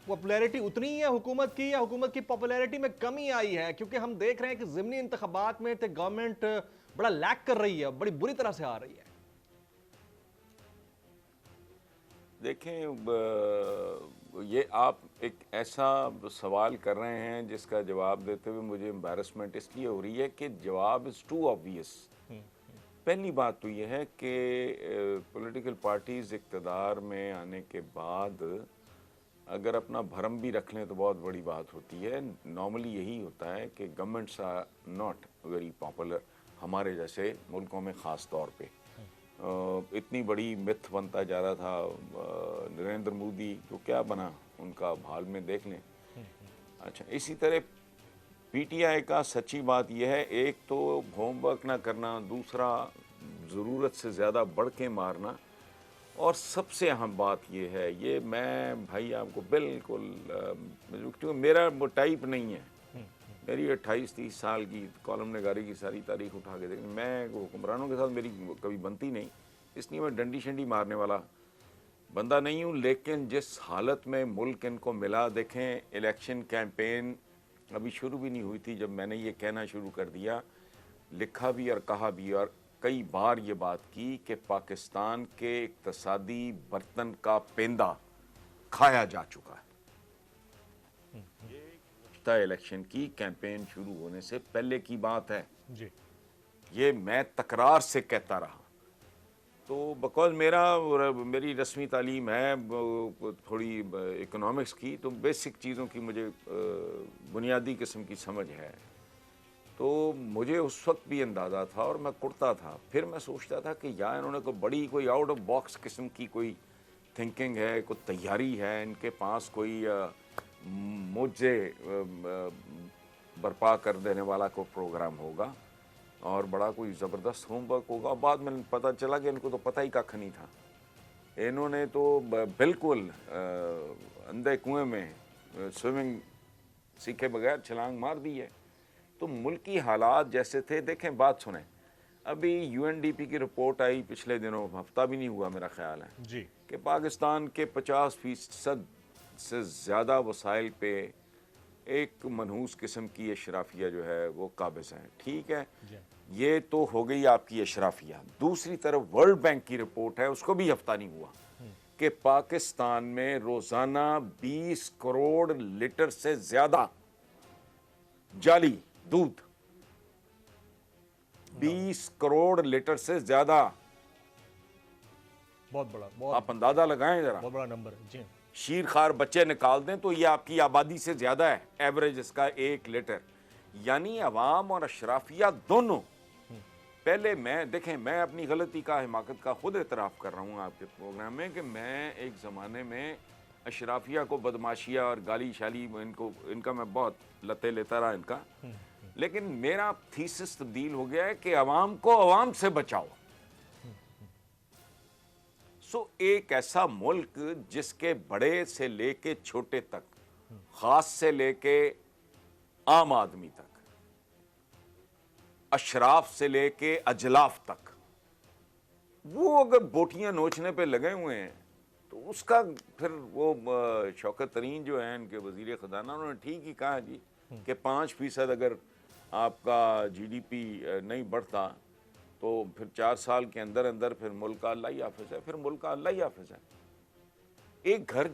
Popularity اتنی ہی ہے حکومت کی، یا حکومت کی پاپولیرٹی میں کمی آئی ہے؟ کیونکہ ہم دیکھ رہے ہیں کہ ضمنی انتخابات میں تو گورنمنٹ بڑا لیک کر رہی ہے، بڑی بری طرح سے آ رہی ہے۔ دیکھیں، یہ آپ ایک ایسا سوال کر رہے ہیں جس کا جواب دیتے ہوئے مجھے امبیرسمنٹ اس لیے ہو رہی ہے کہ جواب از ٹو آبویس۔ پہلی بات تو یہ ہے کہ پولیٹیکل پارٹیز اقتدار میں آنے کے بعد اگر اپنا بھرم بھی رکھ لیں تو بہت بڑی بات ہوتی ہے۔ نارملی یہی ہوتا ہے کہ governments are not very popular ہمارے جیسے ملکوں میں، خاص طور پہ اتنی بڑی متھ بنتا جا رہا تھا نریندر مودی جو کیا بنا، ان کا حال میں دیکھ لیں۔ اچھا، اسی طرح پی ٹی آئی کا سچی بات یہ ہے، ایک تو ہوم ورک نہ کرنا، دوسرا ضرورت سے زیادہ بڑھ کے مارنا، اور سب سے اہم بات یہ ہے، یہ میں بھائی آپ کو بالکل کیونکہ میرا وہ ٹائپ نہیں ہے، میری 28-30 سال کی کالم نگاری کی ساری تاریخ اٹھا کے دیکھیں، میں حکمرانوں کے ساتھ میری کبھی بنتی نہیں، اس لیے میں ڈنڈی شنڈی مارنے والا بندہ نہیں ہوں، لیکن جس حالت میں ملک ان کو ملا، دیکھیں الیکشن کیمپین ابھی شروع بھی نہیں ہوئی تھی جب میں نے یہ کہنا شروع کر دیا، لکھا بھی اور کہا بھی اور کئی بار یہ بات کی کہ پاکستان کے اقتصادی برتن کا پیندا کھایا جا چکا ہے۔ گزشتہ الیکشن کی کیمپین شروع ہونے سے پہلے کی بات ہے، جی یہ میں تکرار سے کہتا رہا۔ تو بکوز میری رسمی تعلیم ہے تھوڑی اکنامکس کی، تو بیسک چیزوں کی مجھے بنیادی قسم کی سمجھ ہے، تو مجھے اس وقت بھی اندازہ تھا اور میں کرتا تھا۔ پھر میں سوچتا تھا کہ یا انہوں نے کوئی آؤٹ آف باکس قسم کی کوئی تھنکنگ ہے، کوئی تیاری ہے ان کے پاس، کوئی معجزے برپا کر دینے والا کوئی پروگرام ہوگا اور بڑا کوئی زبردست ہوم ورک ہوگا۔ بعد میں پتہ چلا کہ ان کو تو پتہ ہی ککھ نہیں تھا، انہوں نے تو بالکل اندھے کنویں میں سوئمنگ سیکھے بغیر چھلانگ مار دی ہے۔ تو ملکی حالات جیسے تھے، دیکھیں بات سنیں، ابھی یو این ڈی پی کی رپورٹ آئی پچھلے دنوں، ہفتہ بھی نہیں ہوا میرا خیال ہے، جی کہ پاکستان کے 50% سے زیادہ وسائل پہ ایک منحوس قسم کی اشرافیہ جو ہے وہ قابض ہیں۔ ٹھیک ہے، جی یہ تو ہو گئی آپ کی اشرافیہ۔ دوسری طرف ورلڈ بینک کی رپورٹ ہے، اس کو بھی ہفتہ نہیں ہوا، کہ پاکستان میں روزانہ 20 کروڑ لیٹر سے زیادہ جعلی دودھ، 20 کروڑ لیٹر سے زیادہ، بہت بڑا آپ اندازہ لگائیں ذرا، بہت بڑا نمبر ہے۔ جی شیر خوار بچے نکال دیں تو یہ آپ کی آبادی سے زیادہ ہے، ایوریج اس کا 1 لیٹر۔ یعنی عوام اور اشرافیہ دونوں، پہلے دیکھیں میں اپنی غلطی کا، حماقت کا خود اعتراف کر رہا ہوں آپ کے پروگرام میں، کہ میں ایک زمانے میں اشرافیہ کو بدماشیہ اور گالی شالی ان کا میں بہت لتے لیتا رہا ان کا، لیکن میرا تھیسس تبدیل ہو گیا ہے کہ عوام کو عوام سے بچاؤ۔ ایک ایسا ملک جس کے بڑے سے لے کے چھوٹے تک، خاص سے لے کے عام آدمی تک، اشراف سے لے کے اجلاف تک، وہ اگر بوٹیاں نوچنے پہ لگے ہوئے ہیں تو اس کا پھر وہ شوکت ترین جو ہیں ان کے وزیر خزانہ، انہوں نے ٹھیک ہی کہا جی کہ 5% اگر آپ کا جی ڈی پی نہیں بڑھتا تو پھر 4 سال کے اندر اندر پھر ملک کا اللہ ہی حافظ ہے، پھر ملک کا اللہ ہی حافظ ہے۔ ایک گھر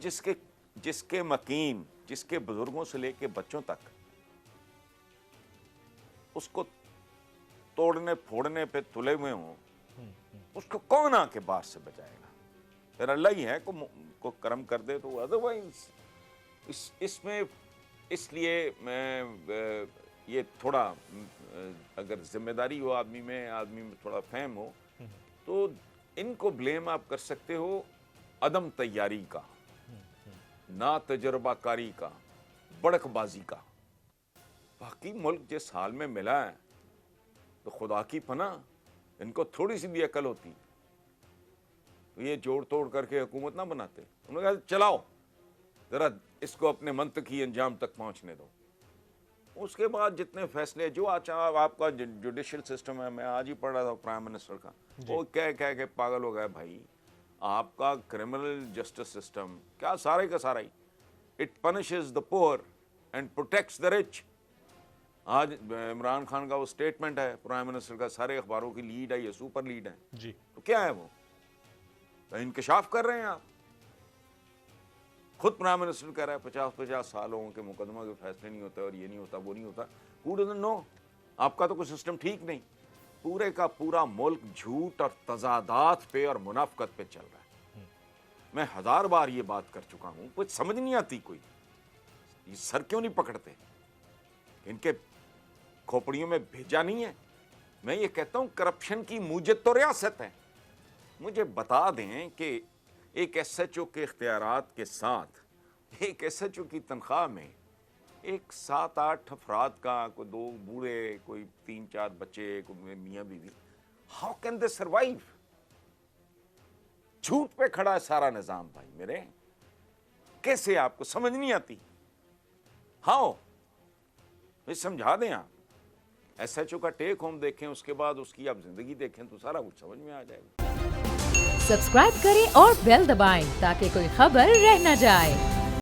جس کے مکین، جس کے بزرگوں سے لے کے بچوں تک اس کو توڑنے پھوڑنے پہ تلے ہوئے ہوں، اس کو کون آ کے باس سے بچائے گا؟ پھر اللہ ہی ہے کو کرم کر دے تو، ادروائز اس میں، اس لیے میں یہ تھوڑا اگر ذمہ داری ہو آدمی میں تھوڑا فہم ہو، تو ان کو بلیم آپ کر سکتے ہو عدم تیاری کا، نا تجربہ کاری کا، بڑک بازی کا۔ باقی ملک جس حال میں ملا ہے تو خدا کی پناہ، ان کو تھوڑی سی بھی عقل ہوتی تو یہ جوڑ توڑ کر کے حکومت نہ بناتے، انہوں نے کہا چلاؤ ذرا اس کو اپنے منطقی انجام تک پہنچنے دو۔ اس کے بعد جتنے فیصلے جو آپ کا جوڈیشل سسٹم ہے، میں آج ہی پڑھ رہا تھا پرائم منسٹر کا، وہ کہہ کے پاگل ہو گئے بھائی، آپ کا کرمنل جسٹس سسٹم کیا سارے کا سارا ہی It punishes the poor and protects the rich. آج عمران خان کا وہ اسٹیٹمنٹ ہے پرائم منسٹر کا, سارے اخباروں کی لیڈ ہے, یہ سپر لیڈ ہے جی. تو کیا ہے وہ انکشاف کر رہے ہیں آپ. خود پرائم منسٹر کہہ رہا ہے 50 سالوں کے مقدمہ کے فیصلے نہیں ہوتے اور یہ نہیں ہوتا وہ نہیں ہوتا. Who doesn't know؟ آپ کا تو کوئی سسٹم ٹھیک نہیں. پورے کا پورا ملک جھوٹ اور تضادات پہ اور منافقت پہ چل رہا ہے. میں 1000 بار یہ بات کر چکا ہوں, کچھ سمجھ نہیں آتی. کوئی یہ سر کیوں نہیں پکڑتے؟ ان کے کھوپڑیوں میں بھیجا نہیں ہے. میں یہ کہتا ہوں کرپشن کی موجد تو ریاست ہے. مجھے بتا دیں کہ ایک ایس ایچ او کے اختیارات کے ساتھ ایک ایس ایچ او کی تنخواہ میں ایک 7-8 افراد کا, کوئی 2 بوڑھے, کوئی 3-4 بچے, کوئی میاں بیوی, ہاؤ کین دے سروائیو؟ جھوٹ پہ کھڑا ہے سارا نظام بھائی میرے. کیسے آپ کو سمجھ نہیں آتی؟ ہاؤ سمجھا دیں آپ. ایس ایچ او کا ٹیک ہوم دیکھیں, اس کے بعد اس کی آپ زندگی دیکھیں تو سارا کچھ سمجھ میں آ جائے گا. سبسکرائب کریں اور بیل دبائیں تاکہ کوئی خبر رہ نہ جائے.